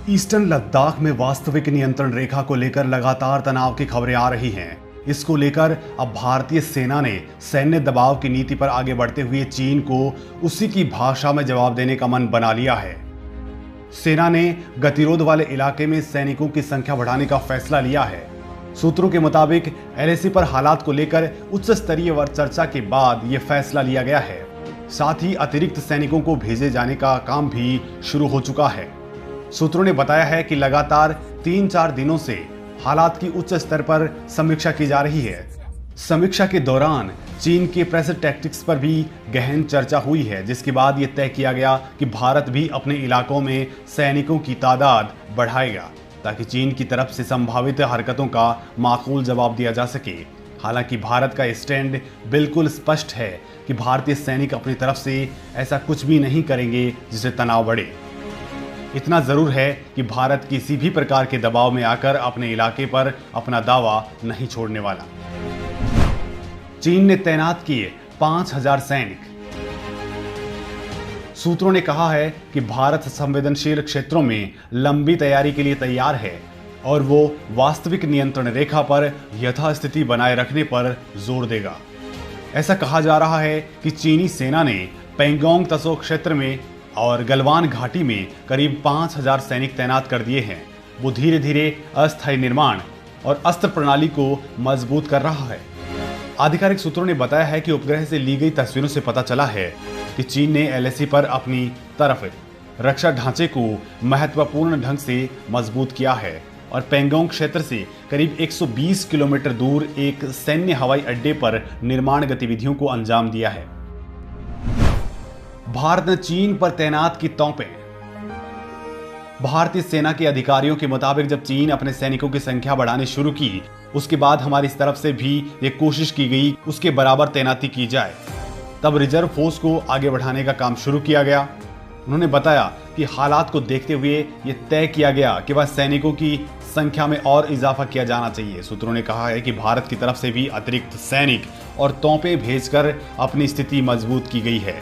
Eastern Ladakh में वास्तविक नियंत्रण रेखा को लेकर लगातार तनाव की खबरें आ रही हैं। इसको लेकर अब भारतीय सेना ने सैन्य दबाव की नीति पर आगे बढ़ते हुए चीन को उसी की भाषा में जवाब देने का मन बना लिया है। सेना ने गतिरोध वाले इलाके में सैनिकों की संख्या बढ़ाने का फैसला लिया है। सूत्रों के मुताबिक एलएसी पर हालात को लेकर उच्च स्तरीय चर्चा के बाद यह फैसला लिया गया है। साथ ही अतिरिक्त सैनिकों को भेजे जाने का काम भी शुरू हो चुका है। सूत्रों ने बताया है कि लगातार 3-4 दिनों से हालात की उच्च स्तर पर समीक्षा की जा रही है। समीक्षा के दौरान चीन के प्रेस टैक्टिक्स पर भी गहन चर्चा हुई है, जिसके बाद यह तय किया गया कि भारत भी अपने इलाकों में सैनिकों की तादाद बढ़ाएगा ताकि चीन की तरफ से संभावित हरकतों का माकूल जवाब दिया जा सके। हालांकि भारत का स्टैंड बिल्कुल स्पष्ट है कि भारतीय सैनिक अपनी तरफ से ऐसा कुछ भी नहीं करेंगे जिससे तनाव बढ़े। इतना जरूर है कि भारत किसी भी प्रकार के दबाव में आकर अपने इलाके पर अपना दावा नहीं छोड़ने वाला। चीन ने तैनात किए 5000 सैनिक। सूत्रों ने कहा है कि भारत संवेदनशील क्षेत्रों में लंबी तैयारी के लिए तैयार है और वो वास्तविक नियंत्रण रेखा पर यथास्थिति बनाए रखने पर जोर देगा। ऐसा कहा जा रहा है कि चीनी सेना ने पेंगोंग त्सो क्षेत्र में और गलवान घाटी में करीब 5000 सैनिक तैनात कर दिए हैं। वो धीरे धीरे अस्थायी निर्माण और अस्त्र प्रणाली को मजबूत कर रहा है। आधिकारिक सूत्रों ने बताया है कि उपग्रह से ली गई तस्वीरों से पता चला है कि चीन ने एलएसी पर अपनी तरफ रक्षा ढांचे को महत्वपूर्ण ढंग से मजबूत किया है और पेंगोंग क्षेत्र से करीब 120 किलोमीटर दूर एक सैन्य हवाई अड्डे पर निर्माण गतिविधियों को अंजाम दिया है। भारत ने चीन पर तैनात की तोपें। भारतीय सेना के अधिकारियों के मुताबिक जब चीन अपने सैनिकों की संख्या बढ़ानी शुरू की, उसके बाद हमारी तरफ से भी ये कोशिश की गई उसके बराबर तैनाती की जाए। तब रिजर्व फोर्स को आगे बढ़ाने का काम शुरू किया गया। उन्होंने बताया कि हालात को देखते हुए ये तय किया गया कि वह सैनिकों की संख्या में और इजाफा किया जाना चाहिए। सूत्रों ने कहा है कि भारत की तरफ से भी अतिरिक्त सैनिक और तोपें भेजकर अपनी स्थिति मजबूत की गई है।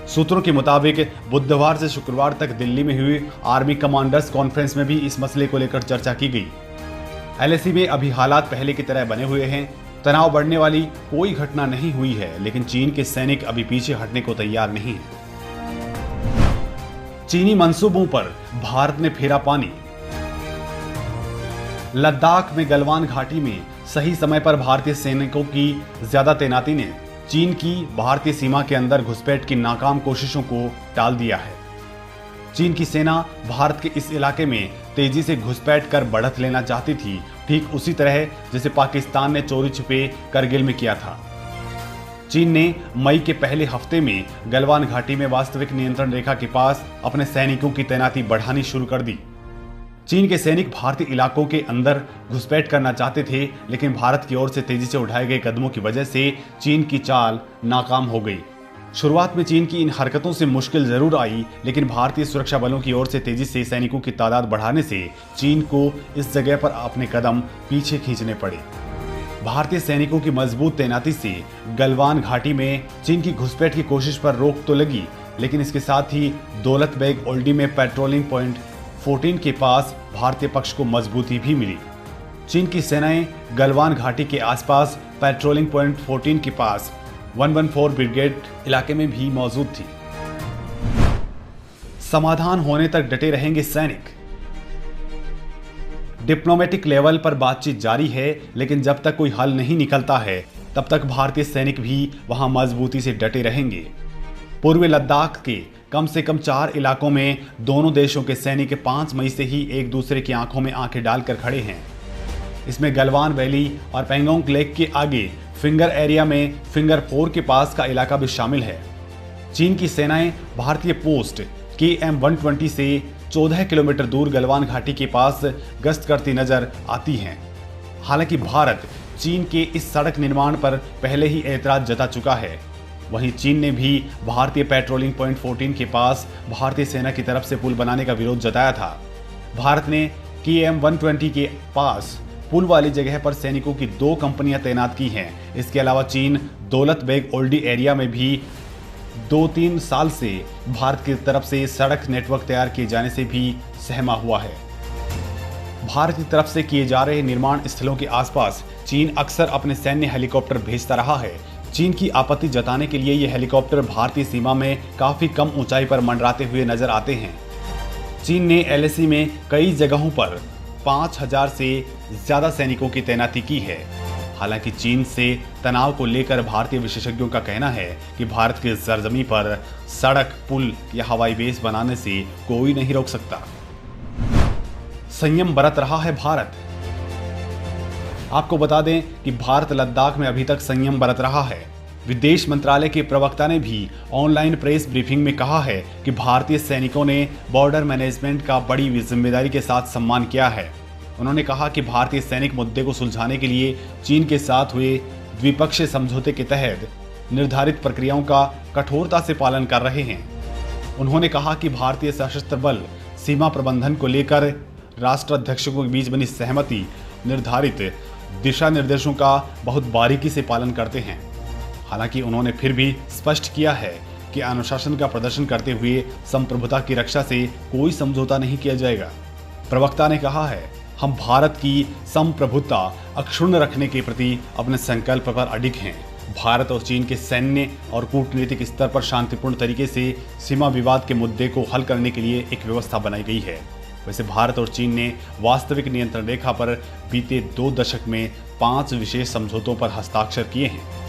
सूत्रों के मुताबिक बुधवार से शुक्रवार तक दिल्ली में हुई आर्मी कमांडर्स कॉन्फ्रेंस में भी इस मसले को लेकर चर्चा की गई। एलएसी में अभी हालात पहले की तरह बने हुए हैं। तनाव बढ़ने वाली कोई घटना नहीं हुई है, लेकिन चीन के सैनिक अभी पीछे हटने को तैयार नहीं है। चीनी मंसूबों पर भारत ने फेरा पानी। लद्दाख में गलवान घाटी में सही समय पर भारतीय सैनिकों की ज्यादा तैनाती ने चीन की भारतीय सीमा के अंदर घुसपैठ की नाकाम कोशिशों को टाल दिया है। चीन की सेना भारत के इस इलाके में तेजी से घुसपैठ कर बढ़त लेना चाहती थी, ठीक उसी तरह जैसे पाकिस्तान ने चोरी छिपे करगिल में किया था। चीन ने मई के पहले हफ्ते में गलवान घाटी में वास्तविक नियंत्रण रेखा के पास अपने सैनिकों की तैनाती बढ़ानी शुरू कर दी। चीन के सैनिक भारतीय इलाकों के अंदर घुसपैठ करना चाहते थे, लेकिन भारत की ओर से तेजी से उठाए गए कदमों की वजह से चीन की चाल नाकाम हो गई। शुरुआत में चीन की इन हरकतों से मुश्किल जरूर आई, लेकिन भारतीय सुरक्षा बलों की ओर से तेजी से सैनिकों की तादाद बढ़ाने से चीन को इस जगह पर अपने कदम पीछे खींचने पड़े। भारतीय सैनिकों की मजबूत तैनाती से गलवान घाटी में चीन की घुसपैठ की कोशिश पर रोक तो लगी, लेकिन इसके साथ ही दौलत बेग ओल्डी में पेट्रोलिंग पॉइंट 14 के पास भारतीय पक्ष को मजबूती भी मिली। चीन की सेनाएं गलवान घाटी के आसपास पेट्रोलिंग पॉइंट 14 के पास 114 ब्रिगेड इलाके में भी मौजूद थी। समाधान होने तक डटे रहेंगे सैनिक। डिप्लोमेटिक लेवल पर बातचीत जारी है, लेकिन जब तक कोई हल नहीं निकलता है तब तक भारतीय सैनिक भी वहां मजबूती से डटे रहेंगे। पूर्वी लद्दाख के कम से कम 4 इलाकों में दोनों देशों के सैनिक 5 मई से ही एक दूसरे की आंखों में आंखें डालकर खड़े हैं। इसमें गलवान वैली और पेंगोंग लेक के आगे फिंगर एरिया में फिंगर 4 के पास का इलाका भी शामिल है। चीन की सेनाएं भारतीय पोस्ट KM-120 से 14 किलोमीटर दूर गलवान घाटी के पास गश्त करती नजर आती हैं। हालांकि भारत चीन के इस सड़क निर्माण पर पहले ही ऐतराज जता चुका है। वहीं चीन ने भी भारतीय पेट्रोलिंग पॉइंट 14 के पास भारतीय सेना की तरफ से पुल बनाने का विरोध जताया था। भारत ने KM-120 के पास पुल वाली जगह पर सैनिकों की 2 कंपनियां तैनात की हैं। इसके अलावा चीन दौलत बेग ओल्डी एरिया में भी 2-3 साल से भारत की तरफ से सड़क नेटवर्क तैयार किए जाने से भी सहमा हुआ है। भारत की तरफ से किए जा रहे निर्माण स्थलों के आसपास चीन अक्सर अपने सैन्य हेलीकॉप्टर भेजता रहा है। चीन की आपत्ति जताने के लिए ये हेलीकॉप्टर भारतीय सीमा में काफी कम ऊंचाई पर मंडराते हुए नजर आते हैं। चीन ने एलएसी में कई जगहों पर 5000 से ज्यादा सैनिकों की तैनाती की है। हालांकि चीन से तनाव को लेकर भारतीय विशेषज्ञों का कहना है कि भारत के सरजमी पर सड़क, पुल या हवाई बेस बनाने से कोई नहीं रोक सकता। संयम बरत रहा है भारत। आपको बता दें कि भारत लद्दाख में अभी तक संयम बरत रहा है। विदेश मंत्रालय के प्रवक्ता ने भी ऑनलाइन प्रेस ब्रीफिंग में कहा है कि भारतीय सैनिकों ने बॉर्डर मैनेजमेंट का बड़ी जिम्मेदारी के साथ सम्मान किया है। उन्होंने कहा कि भारतीय सैनिक मुद्दे को सुलझाने के लिए चीन के साथ हुए द्विपक्षीय समझौते के तहत निर्धारित प्रक्रियाओं का कठोरता से पालन कर रहे हैं। उन्होंने कहा कि भारतीय सशस्त्र बल सीमा प्रबंधन को लेकर राष्ट्राध्यक्षों के बीच बनी सहमति निर्धारित दिशा निर्देशों का बहुत बारीकी से पालन करते हैं। हालांकि उन्होंने फिर भी स्पष्ट किया है कि अनुशासन का प्रदर्शन करते हुए संप्रभुता की रक्षा से कोई समझौता नहीं किया जाएगा। प्रवक्ता ने कहा है, हम भारत की संप्रभुता अक्षुण्ण रखने के प्रति अपने संकल्प पर अडिग हैं। भारत और चीन के सैन्य और कूटनीतिक स्तर पर शांतिपूर्ण तरीके से सीमा विवाद के मुद्दे को हल करने के लिए एक व्यवस्था बनाई गई है। वैसे भारत और चीन ने वास्तविक नियंत्रण रेखा पर बीते 2 दशक में 5 विशेष समझौतों पर हस्ताक्षर किए हैं।